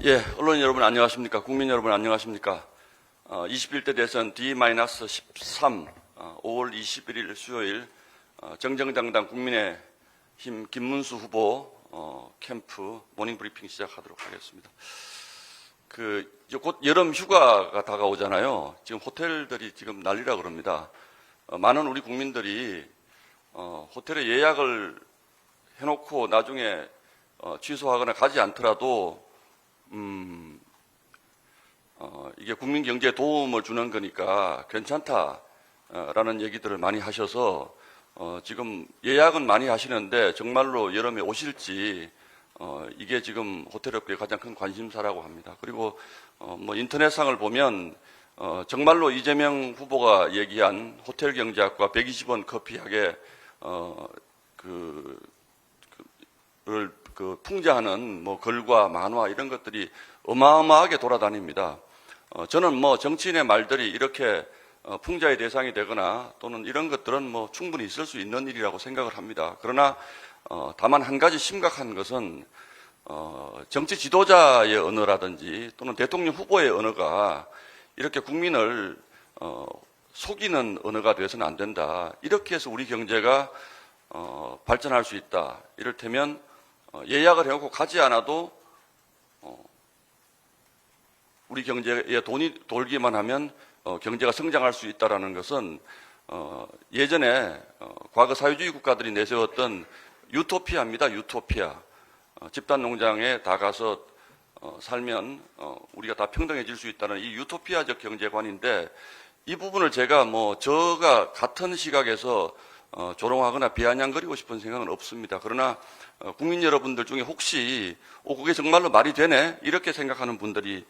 예, 언론 여러분 안녕하십니까? 국민 여러분 안녕하십니까? 21대 대선 D-13 5월 21일 수요일 정정당당 국민의힘 김문수 후보 캠프 모닝 브리핑 시작하도록 하겠습니다. 이제 곧 여름 휴가가 다가오잖아요. 지금 호텔들이 지금 난리라 그럽니다. 많은 우리 국민들이 호텔에 예약을 해놓고 나중에 취소하거나 가지 않더라도 이게 국민 경제에 도움을 주는 거니까 괜찮다라는 얘기들을 많이 하셔서 지금 예약은 많이 하시는데 정말로 여름에 오실지 이게 지금 호텔업계의 가장 큰 관심사라고 합니다. 그리고 뭐 인터넷상을 보면 정말로 이재명 후보가 얘기한 호텔 경제학과 120원 커피학의 풍자하는 뭐 글과 만화 이런 것들이 어마어마하게 돌아다닙니다. 저는 뭐 정치인의 말들이 이렇게 풍자의 대상이 되거나 또는 이런 것들은 뭐 충분히 있을 수 있는 일이라고 생각을 합니다. 그러나 다만 한 가지 심각한 것은 정치 지도자의 언어라든지 또는 대통령 후보의 언어가 이렇게 국민을 속이는 언어가 돼서는 안 된다. 이렇게 해서 우리 경제가 발전할 수 있다. 이를테면 예약을 해놓고 가지 않아도 우리 경제에 돈이 돌기만 하면 경제가 성장할 수 있다는 것은 예전에 과거 사회주의 국가들이 내세웠던 유토피아입니다. 유토피아. 집단 농장에 다 가서 살면 우리가 다 평등해질 수 있다는 이 유토피아적 경제관인데 이 부분을 제가 저가 같은 시각에서 조롱하거나 비아냥거리고 싶은 생각은 없습니다. 그러나 국민 여러분들 중에 혹시 그게 정말로 말이 되네? 이렇게 생각하는 분들이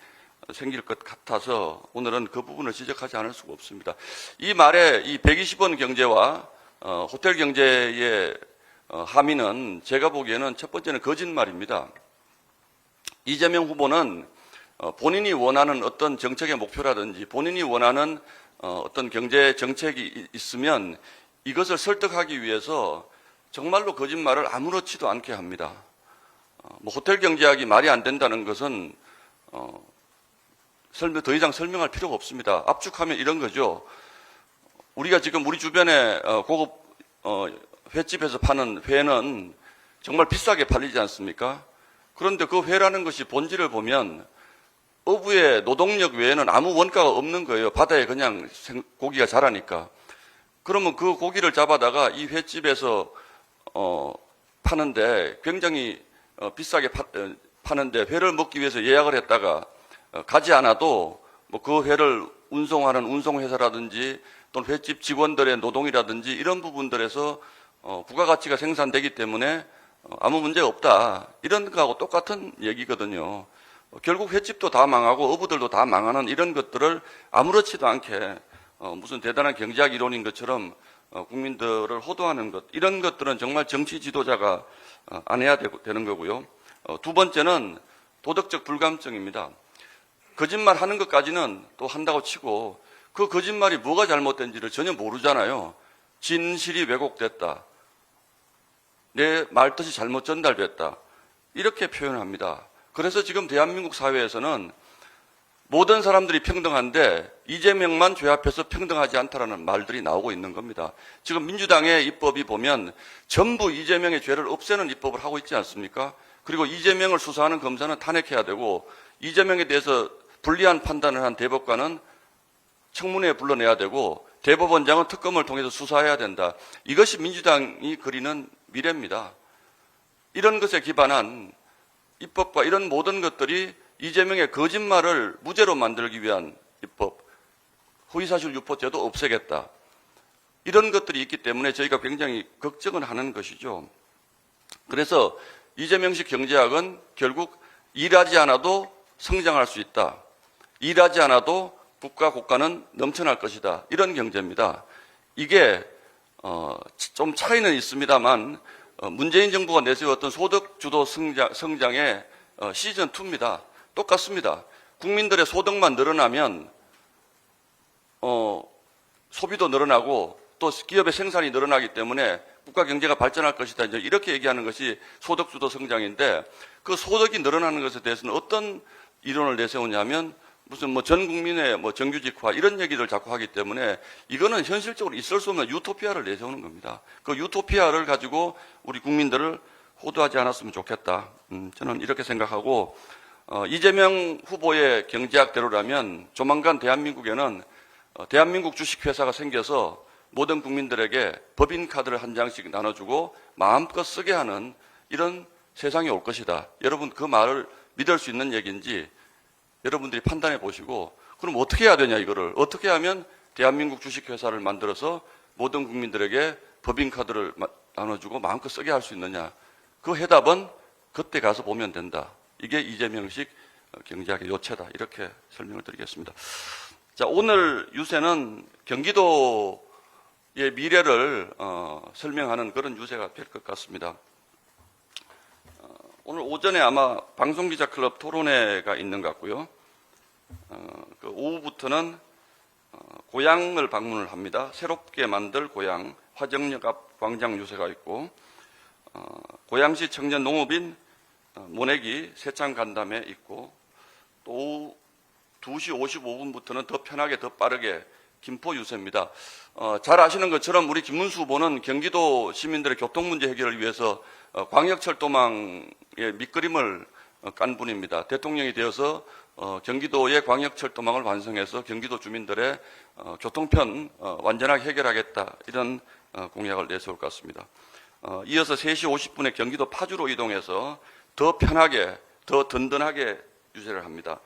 생길 것 같아서 오늘은 그 부분을 지적하지 않을 수가 없습니다. 이 말에 이 120원 경제와 호텔 경제의 함의는 제가 보기에는 첫 번째는 거짓말입니다. 이재명 후보는 본인이 원하는 어떤 정책의 목표라든지 본인이 원하는 어떤 경제 정책이 있으면 이것을 설득하기 위해서 정말로 거짓말을 아무렇지도 않게 합니다. 호텔 경제학이 말이 안 된다는 것은 더 이상 설명할 필요가 없습니다. 압축하면 이런 거죠. 우리가 지금 우리 주변에 고급 횟집에서 파는 회는 정말 비싸게 팔리지 않습니까? 그런데 그 회라는 것이 본질을 보면 어부의 노동력 외에는 아무 원가가 없는 거예요. 바다에 그냥 고기가 자라니까. 그러면 그 고기를 잡아다가 이 횟집에서 파는데 굉장히 비싸게 파는데 회를 먹기 위해서 예약을 했다가 가지 않아도 그 회를 운송하는 운송회사라든지 또는 횟집 직원들의 노동이라든지 이런 부분들에서 부가가치가 생산되기 때문에 아무 문제가 없다. 이런 거하고 똑같은 얘기거든요. 결국 횟집도 다 망하고 어부들도 다 망하는 이런 것들을 아무렇지도 않게 무슨 대단한 경제학 이론인 것처럼 국민들을 호도하는 것, 이런 것들은 정말 정치 지도자가 안 해야 되는 거고요. 두 번째는 도덕적 불감증입니다. 거짓말 하는 것까지는 또 한다고 치고 그 거짓말이 뭐가 잘못된지를 전혀 모르잖아요. 진실이 왜곡됐다. 내 말뜻이 잘못 전달됐다. 이렇게 표현합니다. 그래서 지금 대한민국 사회에서는 모든 사람들이 평등한데 이재명만 죄 앞에서 평등하지 않다라는 말들이 나오고 있는 겁니다. 지금 민주당의 입법이 보면 전부 이재명의 죄를 없애는 입법을 하고 있지 않습니까? 그리고 이재명을 수사하는 검사는 탄핵해야 되고 이재명에 대해서 불리한 판단을 한 대법관은 청문회에 불러내야 되고 대법원장은 특검을 통해서 수사해야 된다. 이것이 민주당이 그리는 미래입니다. 이런 것에 기반한 입법과 이런 모든 것들이 이재명의 거짓말을 무죄로 만들기 위한 입법, 허위사실 유포죄도 없애겠다. 이런 것들이 있기 때문에 저희가 굉장히 걱정을 하는 것이죠. 그래서 이재명식 경제학은 결국 일하지 않아도 성장할 수 있다. 일하지 않아도 국가 국가는 넘쳐날 것이다. 이런 경제입니다. 이게 좀 차이는 있습니다만 문재인 정부가 내세웠던 소득주도 성장의 시즌2입니다. 똑같습니다. 국민들의 소득만 늘어나면 소비도 늘어나고 또 기업의 생산이 늘어나기 때문에 국가 경제가 발전할 것이다. 이제 이렇게 얘기하는 것이 소득주도 성장인데 그 소득이 늘어나는 것에 대해서는 어떤 이론을 내세우냐면 무슨 뭐 전 국민의 뭐 정규직화 이런 얘기를 자꾸 하기 때문에 이거는 현실적으로 있을 수 없는 유토피아를 내세우는 겁니다. 그 유토피아를 가지고 우리 국민들을 호도하지 않았으면 좋겠다. 저는 이렇게 생각하고 이재명 후보의 경제학대로라면 조만간 대한민국에는 대한민국 주식회사가 생겨서 모든 국민들에게 법인카드를 한 장씩 나눠주고 마음껏 쓰게 하는 이런 세상이 올 것이다. 여러분 그 말을 믿을 수 있는 얘기인지 여러분들이 판단해 보시고 그럼 어떻게 해야 되냐 이거를 어떻게 하면 대한민국 주식회사를 만들어서 모든 국민들에게 법인카드를 나눠주고 마음껏 쓰게 할 수 있느냐 그 해답은 그때 가서 보면 된다. 이게 이재명식 경제학의 요체다. 이렇게 설명을 드리겠습니다. 자, 오늘 유세는 경기도의 미래를 설명하는 그런 유세가 될 것 같습니다. 오늘 오전에 아마 방송기자클럽 토론회가 있는 것 같고요. 그 오후부터는 고향을 방문을 합니다. 새롭게 만들 고향, 화정역 앞 광장 유세가 있고 고양시 청년 농업인 모내기 세창 간담회 있고 또 오후 2시 55분부터는 더 편하게 더 빠르게 김포 유세입니다. 잘 아시는 것처럼 우리 김문수 후보는 경기도 시민들의 교통 문제 해결을 위해서 광역철도망의 밑그림을 깐 분입니다. 대통령이 되어서 경기도의 광역철도망을 완성해서 경기도 주민들의 교통편 완전하게 해결하겠다 이런 공약을 내세울 것 같습니다. 이어서 3시 50분에 경기도 파주로 이동해서 더 편하게 더 든든하게 유세를 합니다.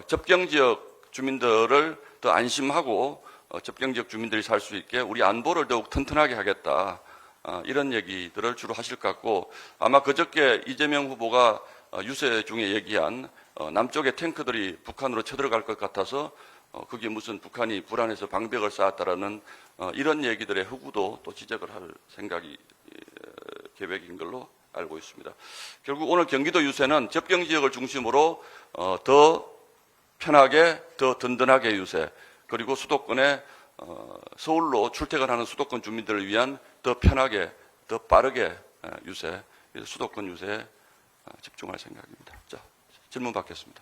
접경지역 주민들을 더 안심하고 접경지역 주민들이 살 수 있게 우리 안보를 더욱 튼튼하게 하겠다. 이런 얘기들을 주로 하실 것 같고 아마 그저께 이재명 후보가 유세 중에 얘기한 남쪽의 탱크들이 북한으로 쳐들어갈 것 같아서 그게 무슨 북한이 불안해서 방벽을 쌓았다라는 이런 얘기들의 흑우도 또 지적을 할 생각이 계획인 걸로 알고 있습니다. 결국 오늘 경기도 유세는 접경지역을 중심으로 더 편하게 더 든든하게 유세 그리고 수도권에 서울로 출퇴근하는 수도권 주민들을 위한 더 편하게 더 빠르게 유세 수도권 유세에 집중할 생각입니다. 자, 질문 받겠습니다.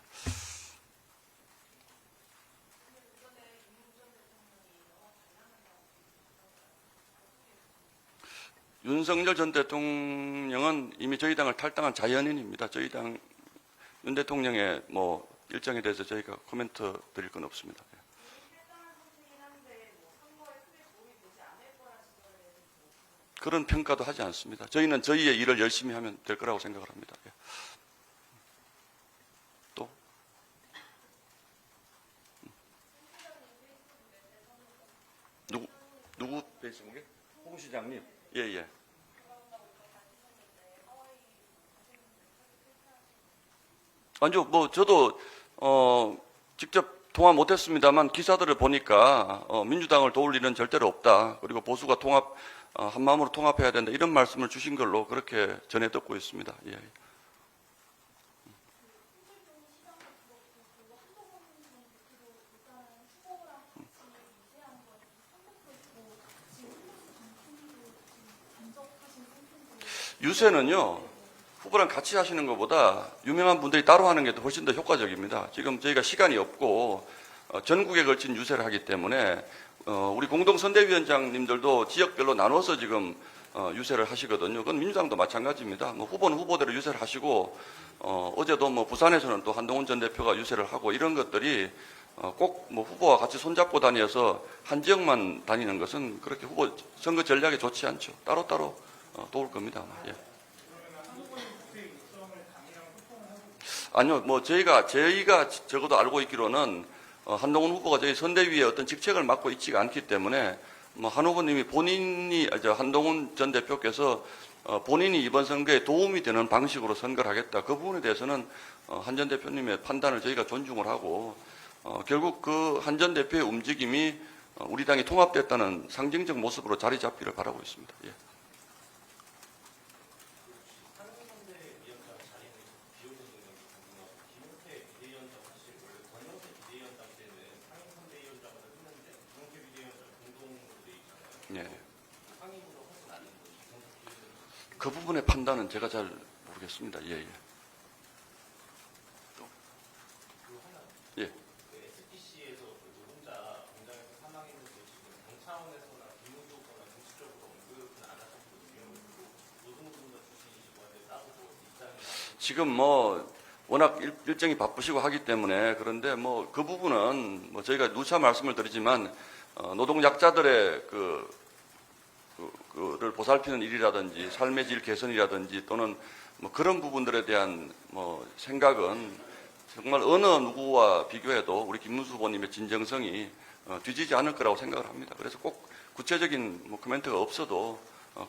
윤석열 전 대통령은 이미 저희 당을 탈당한 자연인입니다. 저희 당 윤 대통령의 뭐 일정에 대해서 저희가 코멘트 드릴 건 없습니다. 그런 평가도 하지 않습니다. 저희는 저희의 일을 열심히 하면 될 거라고 생각을 합니다. 또? 누구 배신국에? 홍 시장님? 예. 아니요, 뭐 저도 직접 통화 못했습니다만 기사들을 보니까 민주당을 도울 일은 절대로 없다. 그리고 보수가 한 마음으로 통합해야 된다. 이런 말씀을 주신 걸로 그렇게 전해 듣고 있습니다. 예. 유세는요, 후보랑 같이 하시는 것보다 유명한 분들이 따로 하는 게 훨씬 더 효과적입니다. 지금 저희가 시간이 없고 전국에 걸친 유세를 하기 때문에 우리 공동선대위원장님들도 지역별로 나눠서 지금 유세를 하시거든요. 그건 민주당도 마찬가지입니다. 뭐 후보는 후보대로 유세를 하시고 어제도 뭐 부산에서는 또 한동훈 전 대표가 유세를 하고 이런 것들이 꼭 뭐 후보와 같이 손잡고 다녀서 한 지역만 다니는 것은 그렇게 후보 선거 전략에 좋지 않죠. 따로따로 도울 겁니다. 예. 아니요, 뭐 저희가 적어도 알고 있기로는 한동훈 후보가 저희 선대위의 어떤 직책을 맡고 있지가 않기 때문에 뭐 한 후보님이 한동훈 전 대표께서 본인이 이번 선거에 도움이 되는 방식으로 선거를 하겠다. 그 부분에 대해서는 한 전 대표님의 판단을 저희가 존중을 하고 결국 그 한 전 대표의 움직임이 우리 당이 통합됐다는 상징적 모습으로 자리 잡기를 바라고 있습니다. 예. 예. 그 부분의 판단은 제가 잘 모르겠습니다. 예. 지금 뭐 워낙 일정이 바쁘시고 하기 때문에 그런데 뭐 그 부분은 뭐 저희가 누차 말씀을 드리지만 노동약자들의 그를 보살피는 일이라든지 삶의 질 개선이라든지 또는 뭐 그런 부분들에 대한 뭐 생각은 정말 어느 누구와 비교해도 우리 김문수 후보님의 진정성이 뒤지지 않을 거라고 생각을 합니다. 그래서 꼭 구체적인 뭐 코멘트가 없어도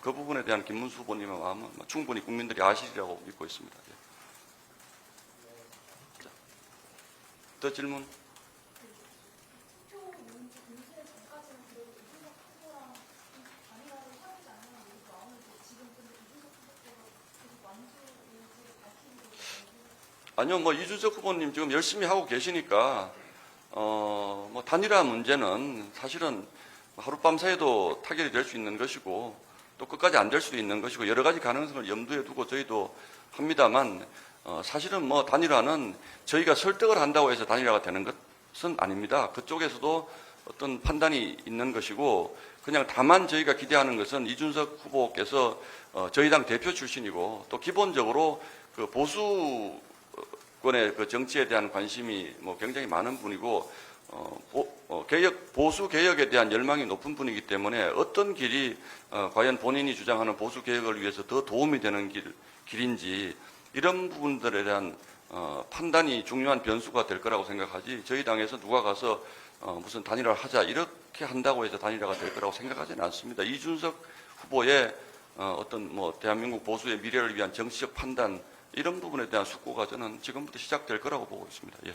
그 부분에 대한 김문수 후보님의 마음은 충분히 국민들이 아시리라고 믿고 있습니다. 예. 자, 더 질문? 아니요, 뭐 이준석 후보님 지금 열심히 하고 계시니까 뭐 단일화 문제는 사실은 하룻밤 사이에도 타결이 될 수 있는 것이고 또 끝까지 안 될 수도 있는 것이고 여러 가지 가능성을 염두에 두고 저희도 합니다만 사실은 뭐 단일화는 저희가 설득을 한다고 해서 단일화가 되는 것은 아닙니다. 그쪽에서도 어떤 판단이 있는 것이고 그냥 다만 저희가 기대하는 것은 이준석 후보께서 저희 당 대표 출신이고 또 기본적으로 그 보수권의 그 정치에 대한 관심이 뭐 굉장히 많은 분이고 보수 개혁에 대한 열망이 높은 분이기 때문에 어떤 길이 과연 본인이 주장하는 보수 개혁을 위해서 더 도움이 되는 길인지 이런 부분들에 대한 판단이 중요한 변수가 될 거라고 생각하지 저희 당에서 누가 가서 무슨 단일화를 하자 이렇게 한다고 해서 단일화가 될 거라고 생각하지는 않습니다. 이준석 후보의 어떤 뭐 대한민국 보수의 미래를 위한 정치적 판단 이런 부분에 대한 숙고가 저는 지금부터 시작될 거라고 보고 있습니다. 예.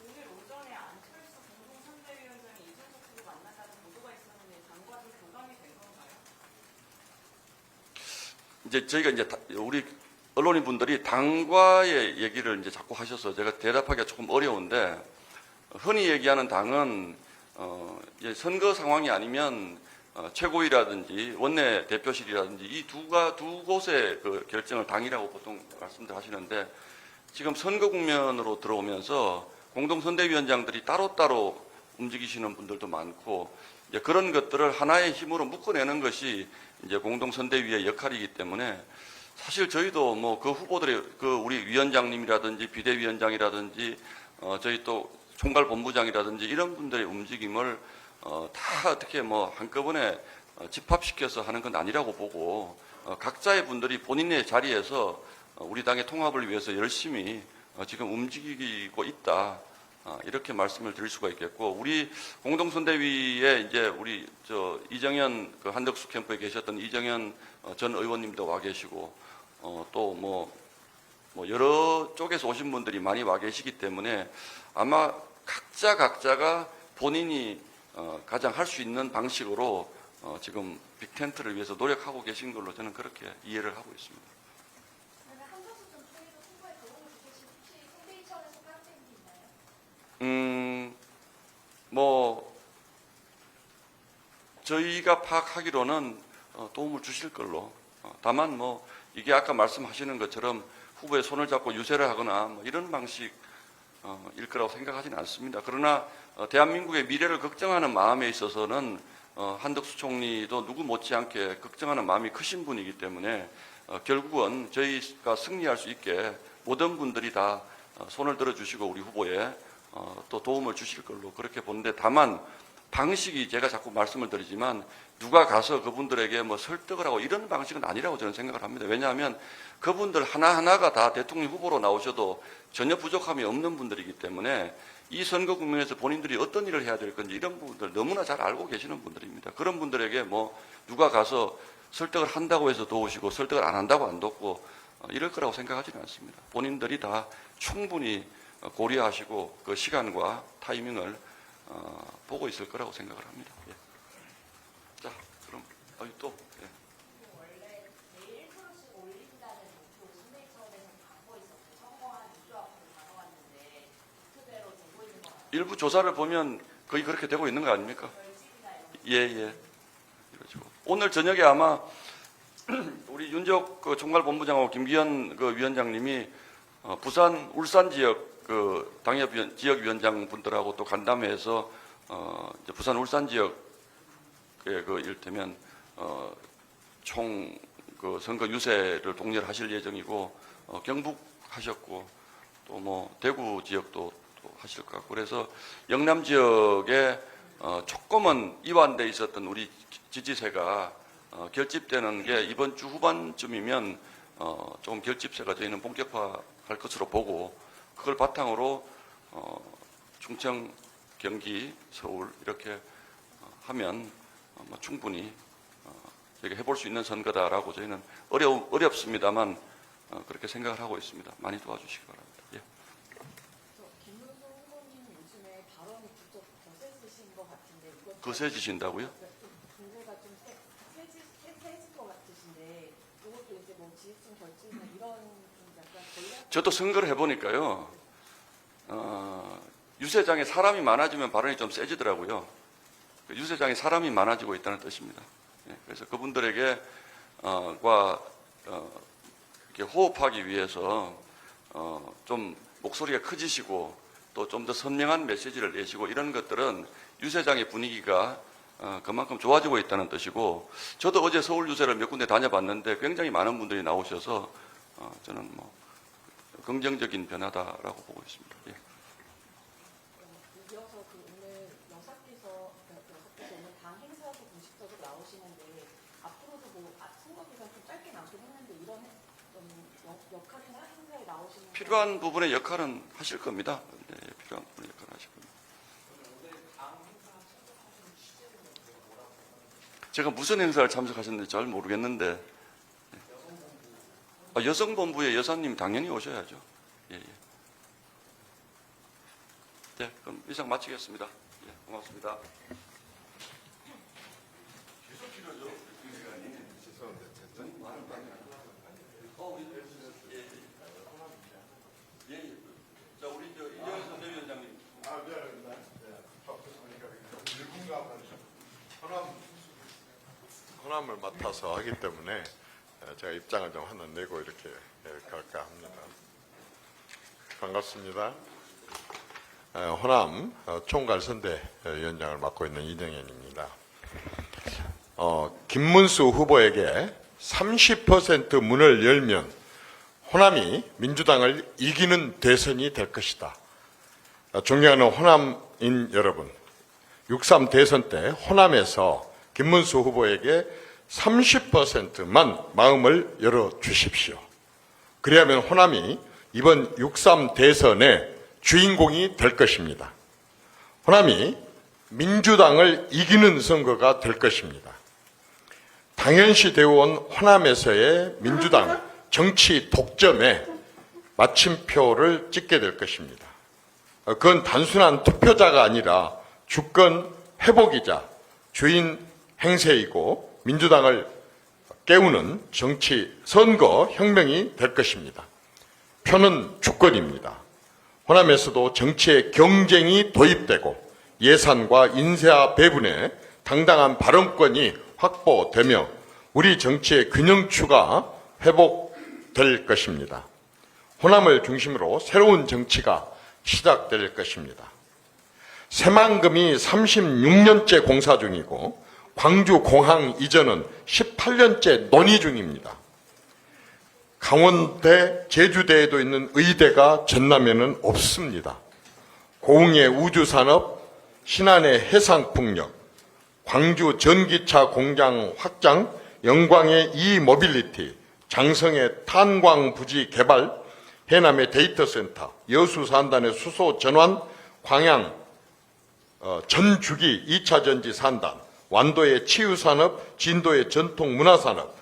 오늘 오전에 안철수 공동선대위원장이 이준석 후보 만난다는 보도가 있었는데 당과 좀 교감이 된 건가요? 이제 저희가 이제 우리 언론인 분들이 당과의 얘기를 이제 자꾸 하셔서 제가 대답하기가 조금 어려운데 흔히 얘기하는 당은 이제 선거 상황이 아니면 최고위라든지 원내 대표실이라든지 이 두 곳의 그 결정을 당이라고 보통 말씀들 하시는데 지금 선거 국면으로 들어오면서 공동선대위원장들이 따로따로 움직이시는 분들도 많고 이제 그런 것들을 하나의 힘으로 묶어내는 것이 이제 공동선대위의 역할이기 때문에 사실 저희도 뭐 그 후보들의 그 우리 위원장님이라든지 비대위원장이라든지 저희 또 총괄본부장이라든지 이런 분들의 움직임을 다 어떻게 뭐 한꺼번에 집합시켜서 하는 건 아니라고 보고 각자의 분들이 본인의 자리에서 우리 당의 통합을 위해서 열심히 지금 움직이고 있다. 이렇게 말씀을 드릴 수가 있겠고 우리 공동선대위에 이제 우리 이정현 그 한덕수 캠프에 계셨던 이정현 전 의원님도 와 계시고 또 뭐 여러 쪽에서 오신 분들이 많이 와 계시기 때문에 아마 각자가 본인이 가장 할 수 있는 방식으로 지금 빅텐트를 위해서 노력하고 계신 걸로 저는 그렇게 이해를 하고 있습니다. 한덕수 전 총리도 후보에 도움을 주실 혹시 선대위 차원에서 파악된 게 있나요? 뭐 저희가 파악하기로는 도움을 주실 걸로. 다만 뭐 이게 아까 말씀하시는 것처럼 후보의 손을 잡고 유세를 하거나 뭐 이런 방식일 거라고 생각하지는 않습니다. 그러나 대한민국의 미래를 걱정하는 마음에 있어서는 한덕수 총리도 누구 못지않게 걱정하는 마음이 크신 분이기 때문에 결국은 저희가 승리할 수 있게 모든 분들이 다 손을 들어주시고 우리 후보에 또 도움을 주실 걸로 그렇게 보는데 다만 방식이 제가 자꾸 말씀을 드리지만 누가 가서 그분들에게 뭐 설득을 하고 이런 방식은 아니라고 저는 생각을 합니다. 왜냐하면 그분들 하나하나가 다 대통령 후보로 나오셔도 전혀 부족함이 없는 분들이기 때문에 이 선거 국면에서 본인들이 어떤 일을 해야 될 건지 이런 부분들 너무나 잘 알고 계시는 분들입니다. 그런 분들에게 뭐 누가 가서 설득을 한다고 해서 도우시고 설득을 안 한다고 안 돕고 이럴 거라고 생각하지는 않습니다. 본인들이 다 충분히 고려하시고 그 시간과 타이밍을 보고 있을 거라고 생각을 합니다. 예. 자, 그럼 또 예. 원래 내일 1%씩 올린다는 목표 선대위 차원에서 갖고 있었고 선거 한 2주 앞으로 다가왔는데 그대로 되고 있는 것 같아요. 일부 조사를 보면 거의 그렇게 되고 있는 거 아닙니까? 결집이나 이런 예. 이러시고 오늘 저녁에 아마 우리 윤적 그 총괄본부장하고 김기현 그 위원장님이 부산 울산 지역 그 당협 지역위원장 분들하고 또 간담회에서 이제 부산 울산 지역의 그 이를테면 총 그 선거 유세를 독려하실 예정이고 경북 하셨고 또 뭐 대구 지역도 또 하실 것 같고 그래서 영남 지역에 조금은 이완돼 있었던 우리 지지세가 결집되는 게 이번 주 후반쯤이면 조금 결집세가 저희는 본격화할 것으로 보고 그걸 바탕으로 충청, 경기, 서울 이렇게 하면 뭐 충분히 저희가 해볼 수 있는 선거다라고 저희는 어렵습니다만 그렇게 생각을 하고 있습니다. 많이 도와주시기 바랍니다. 예. 김문수 후보님 요즘에 발언이 부쩍 거세지신 것 같은데 이것 거세지신다고요? 분배가 좀 세진 것 같으신데 이것도 이제 뭐 지지층 결집이나 이런 좀 약간 전략 저도 선거를 해보니까요. 유세장에 사람이 많아지면 발언이 좀 세지더라고요. 유세장에 사람이 많아지고 있다는 뜻입니다. 예, 그래서 그분들에게 이렇게 호흡하기 위해서 좀 목소리가 커지시고 또 좀 더 선명한 메시지를 내시고 이런 것들은 유세장의 분위기가 그만큼 좋아지고 있다는 뜻이고 저도 어제 서울 유세를 몇 군데 다녀봤는데 굉장히 많은 분들이 나오셔서 저는 뭐 긍정적인 변화다라고 보고 있습니다. 예. 이어서 그 오늘 여사께서 오늘 당 행사도 공식적으로 나오시는데 앞으로도 뭐 선거 기간 좀 짧게 남긴 했는데 이런 좀 역할이나 행사에 나오시는 필요한 부분의 역할은 하실 겁니다. 네, 필요한 부분의 역할을 하실 겁니다. 제가 무슨 행사를 참석하셨는지 잘 모르겠는데 여성본부에 여사님 당연히 오셔야죠. 예, 예. 네, 그럼 이상 마치겠습니다. 예, 고맙습니다. 자, 우리 이정현 대위원장님. 호남을 맡아서 하기 때문에 제가 입장을 좀 하나 내고 이렇게 갈까 합니다. 반갑습니다. 호남 총괄선대 위원장을 맡고 있는 이정현입니다. 김문수 후보에게 30% 문을 열면 호남이 민주당을 이기는 대선이 될 것이다. 존경하는 호남인 여러분, 6.3 대선 때 호남에서 김문수 후보에게 30%만 마음을 열어주십시오. 그래야만 호남이 이번 6.3 대선의 주인공이 될 것입니다. 호남이 민주당을 이기는 선거가 될 것입니다. 당연시 되어온 호남에서의 민주당 정치 독점에 마침표를 찍게 될 것입니다. 그건 단순한 투표자가 아니라 주권 회복이자 주인 행세이고 민주당을 깨우는 정치 선거 혁명이 될 것입니다. 표는 주권입니다. 호남에서도 정치의 경쟁이 도입되고 예산과 인사 배분에 당당한 발언권이 확보되며 우리 정치의 균형추가 회복될 것입니다. 호남을 중심으로 새로운 정치가 시작될 것입니다. 새만금이 36년째 공사 중이고 광주 공항 이전은 18년째 논의 중입니다. 강원대, 제주대에도 있는 의대가 전남에는 없습니다. 고흥의 우주산업, 신안의 해상풍력, 광주 전기차 공장 확장, 영광의 이모빌리티, 장성의 탄광 부지 개발, 해남의 데이터센터, 여수 산단의 수소 전환, 광양 전주기 2차 전지 산단, 완도의 치유산업, 진도의 전통 문화산업,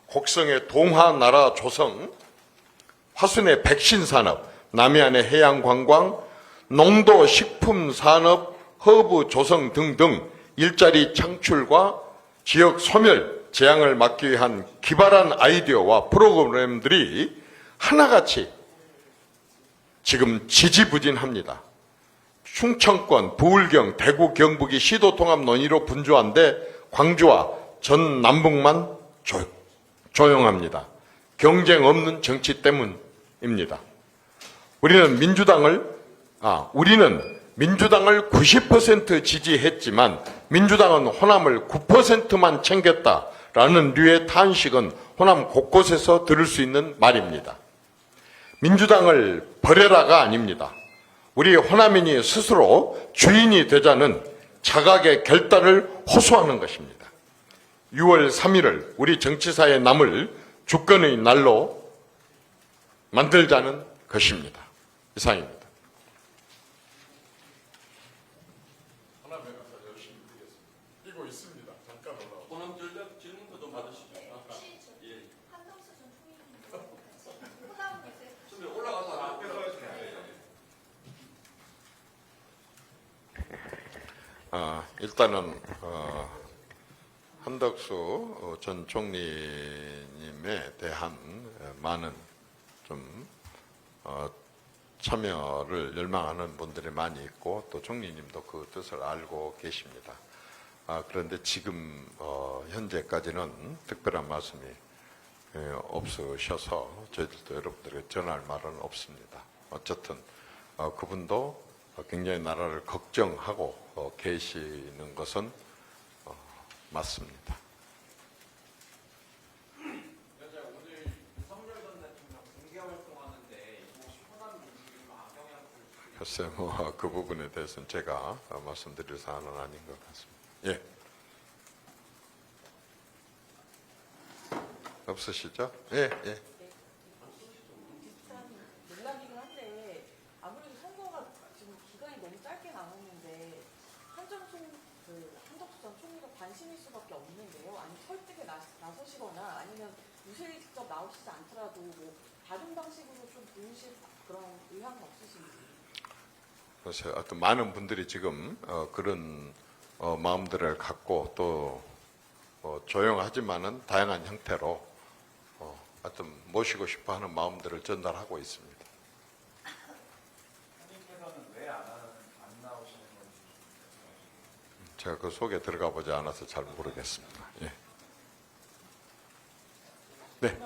곡성의 동화나라 조성, 화순의 백신산업, 남해안의 해양관광, 농도 식품산업, 허브 조성 등등 일자리 창출과 지역 소멸 재앙을 막기 위한 기발한 아이디어와 프로그램들이 하나같이 지금 지지부진합니다. 충청권, 부울경, 대구, 경북이 시도통합 논의로 분주한데 광주와 전 남북만 조용합니다. 경쟁 없는 정치 때문입니다. 우리는 민주당을 90% 지지했지만 민주당은 호남을 9%만 챙겼다라는 류의 탄식은 호남 곳곳에서 들을 수 있는 말입니다. 민주당을 버려라가 아닙니다. 우리 호남인이 스스로 주인이 되자는 자각의 결단을 호소하는 것입니다. 6월 3일을 우리 정치사에 남을 주권의 날로 만들자는 것입니다. 이상입니다. 이거 있습니다. 잠깐 올라와. 호남 전략 질문도 좀 받으시죠. 예. 준비 올라가서 일단은 한덕수 전 총리님에 대한 많은 좀 참여를 열망하는 분들이 많이 있고 또 총리님도 그 뜻을 알고 계십니다. 그런데 지금 현재까지는 특별한 말씀이 없으셔서 저희들도 여러분들에게 전할 말은 없습니다. 어쨌든 그분도 굉장히 나라를 걱정하고 계시는 것은 맞습니다. 오늘 윤석열 전 대통령 공개 활동하는데 혹시 호남 민주주의가 악영향을 줄 글쎄 그 부분에 대해서는 제가 말씀드릴 사안은 아닌 것 같습니다. 예. 없으시죠? 예, 예. 비슷한 논란이긴 한데 아무래도 선거가 지금 기간이 너무 짧게 남았는데 한덕수 전 총리가 관심일 수밖에 없는데요. 아니 설득에 나서시거나 아니면 유세에 직접 나오시지 않더라도 뭐 다른 방식으로 좀 보이실 그런 의향은 없으신지. 그래서 어떤 많은 분들이 지금 그런 마음들을 갖고 또 조용하지만은 다양한 형태로 하여튼 모시고 싶어하는 마음들을 전달하고 있습니다. 총리께서는 왜 안 나오시는 건지. 제가 그 속에 들어가 보지 않아서 잘 모르겠습니다. 예. 네.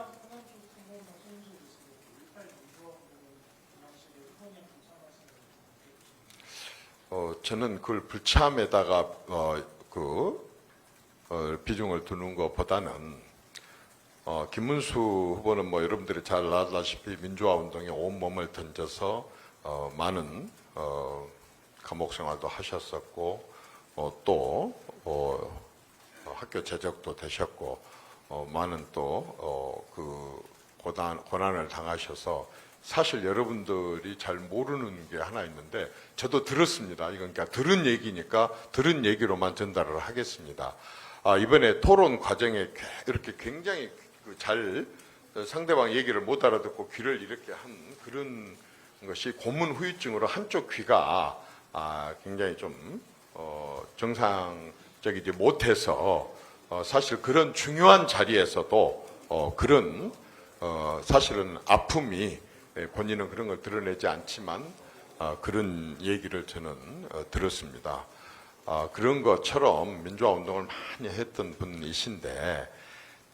저는 그걸 불참에다가 비중을 두는 것보다는 김문수 후보는 뭐 여러분들이 잘 알다시피 민주화 운동에 온 몸을 던져서 많은 감옥 생활도 하셨었고 또 학교 재적도 되셨고 많은 또 그 고난을 당하셔서 사실 여러분들이 잘 모르는 게 하나 있는데 저도 들었습니다. 이건 그러니까 들은 얘기니까 들은 얘기로만 전달을 하겠습니다. 이번에 토론 과정에 이렇게 굉장히 잘 상대방 얘기를 못 알아듣고 귀를 이렇게 한 그런 것이 고문 후유증으로 한쪽 귀가 굉장히 좀 정상적이지 못해서 사실 그런 중요한 자리에서도 그런 사실은 아픔이 본인은 그런 걸 드러내지 않지만 그런 얘기를 저는 들었습니다. 그런 것처럼 민주화 운동을 많이 했던 분이신데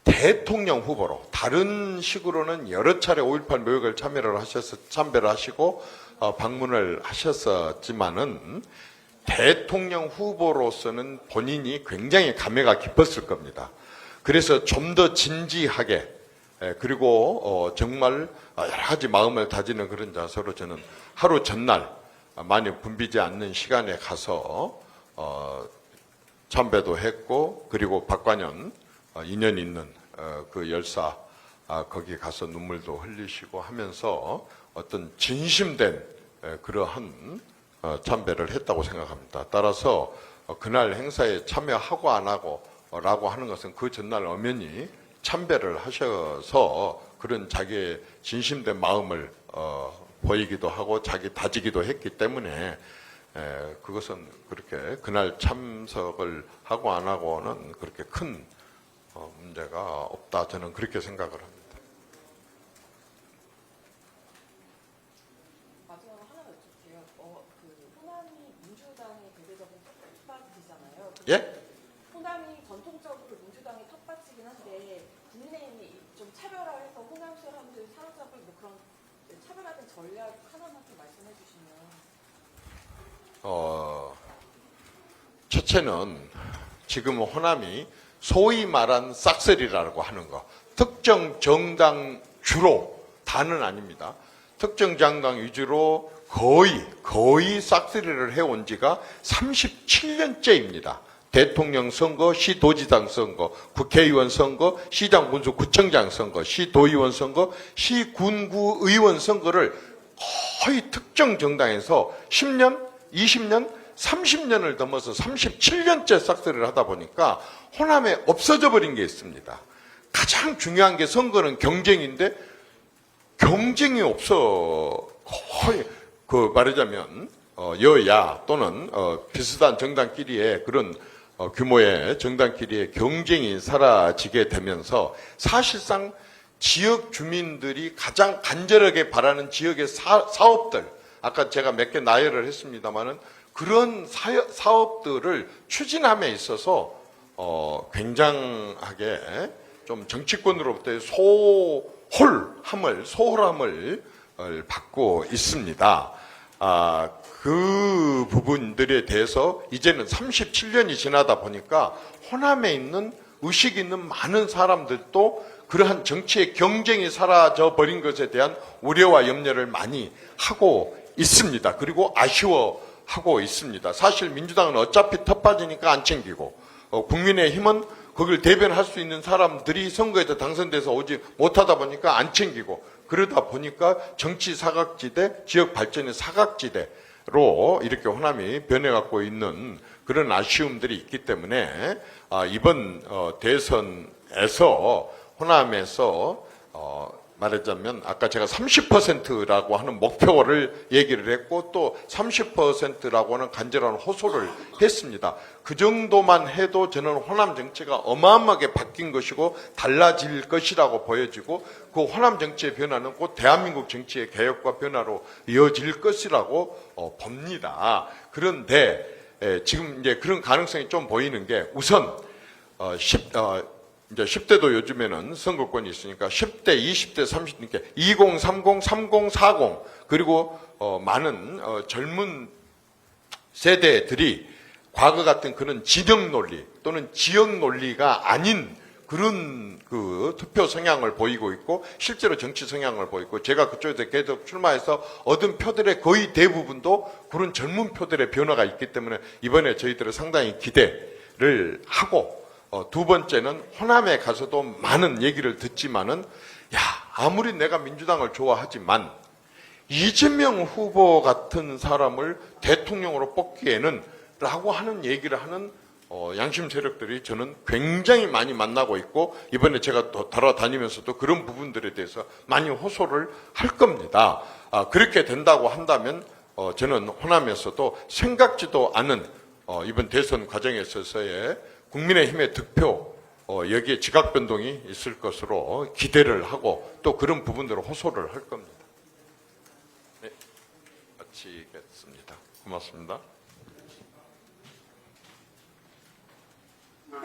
대통령 후보로 다른 식으로는 여러 차례 5.18 묘역을 참배를 하시고 방문을 하셨었지만은 대통령 후보로서는 본인이 굉장히 감회가 깊었을 겁니다. 그래서 좀 더 진지하게 그리고 정말 여러 가지 마음을 다지는 그런 자세로 저는 하루 전날 많이 붐비지 않는 시간에 가서 참배도 했고 그리고 박관현 인연 있는 그 열사 거기 가서 눈물도 흘리시고 하면서 어떤 진심된 그러한 참배를 했다고 생각합니다. 따라서 그날 행사에 참여하고 안 하고 라고 하는 것은 그 전날 엄연히 참배를 하셔서 그런 자기의 진심된 마음을 보이기도 하고 자기 다지기도 했기 때문에 그것은 그렇게 그날 참석을 하고 안 하고는 그렇게 큰 문제가 없다 저는 그렇게 생각을 합니다. 마지막으로 하나 더 여쭤볼게요. 호남이 민주당의 대대적인 텃밭이잖아요. 예? 호남이 전통적으로 민주당의 텃밭이긴 한데 국민의힘이 좀 차별화해서 호남 사람들 사로잡을 뭐 그런 차별화된 전략 하나만 좀 말씀해 주시면. 첫째는 지금 호남이 소위 말한 싹쓸이라고 하는 거 특정 정당 주로 다는 아닙니다. 특정 정당 위주로 거의 싹쓸이를 해온 지가 37년째입니다. 대통령 선거, 시도지당 선거, 국회의원 선거, 시장, 군수, 구청장 선거, 시도의원 선거, 시군구 의원 선거를 거의 특정 정당에서 10년, 20년, 30년을 넘어서 37년째 싹쓸이를 하다 보니까 호남에 없어져 버린 게 있습니다. 가장 중요한 게 선거는 경쟁인데 경쟁이 없어. 거의 말하자면 여야 또는 비슷한 정당끼리의 그런 규모의 정당끼리의 경쟁이 사라지게 되면서 사실상 지역 주민들이 가장 간절하게 바라는 지역의 사업들, 아까 제가 몇 개 나열을 했습니다마는 그런 사업들을 추진함에 있어서 굉장하게 좀 정치권으로부터의 소홀함을 받고 있습니다. 그 부분들에 대해서 이제는 37년이 지나다 보니까 호남에 있는 의식 있는 많은 사람들도 그러한 정치의 경쟁이 사라져 버린 것에 대한 우려와 염려를 많이 하고 있습니다. 그리고 아쉬워하고 있습니다. 사실 민주당은 어차피 텃빠지니까 안 챙기고 국민의힘은 거기를 대변할 수 있는 사람들이 선거에서 당선돼서 오지 못하다 보니까 안 챙기고 그러다 보니까 정치 사각지대, 지역 발전의 사각지대로 이렇게 호남이 변해갖고 있는 그런 아쉬움들이 있기 때문에 이번 대선에서 호남에서 말하자면 아까 제가 30%라고 하는 목표를 얘기를 했고 또 30%라고 하는 간절한 호소를 했습니다. 그 정도만 해도 저는 호남 정치가 어마어마하게 바뀐 것이고 달라질 것이라고 보여지고 그 호남 정치의 변화는 곧 대한민국 정치의 개혁과 변화로 이어질 것이라고 봅니다. 그런데 지금 이제 그런 가능성이 좀 보이는 게 우선 이제 10대도 요즘에는 선거권이 있으니까 10대, 20대, 30대, 20, 30, 30, 40 그리고 많은 젊은 세대들이 과거 같은 그런 진영 논리 또는 지역 논리가 아닌 그런 그 투표 성향을 보이고 있고 실제로 정치 성향을 보이고 제가 그쪽에서 계속 출마해서 얻은 표들의 거의 대부분도 그런 젊은 표들의 변화가 있기 때문에 이번에 저희들은 상당히 기대를 하고 두 번째는 호남에 가서도 많은 얘기를 듣지만은 아무리 내가 민주당을 좋아하지만 이재명 후보 같은 사람을 대통령으로 뽑기에는 라고 하는 얘기를 하는 양심 세력들이 저는 굉장히 많이 만나고 있고 이번에 제가 돌아다니면서도 그런 부분들에 대해서 많이 호소를 할 겁니다. 그렇게 된다고 한다면 저는 호남에서도 생각지도 않은 이번 대선 과정에 있어서의 국민의힘의 득표 여기에 지각 변동이 있을 것으로 기대를 하고 또 그런 부분들을 호소를 할 겁니다. 네, 마치겠습니다. 고맙습니다. 네.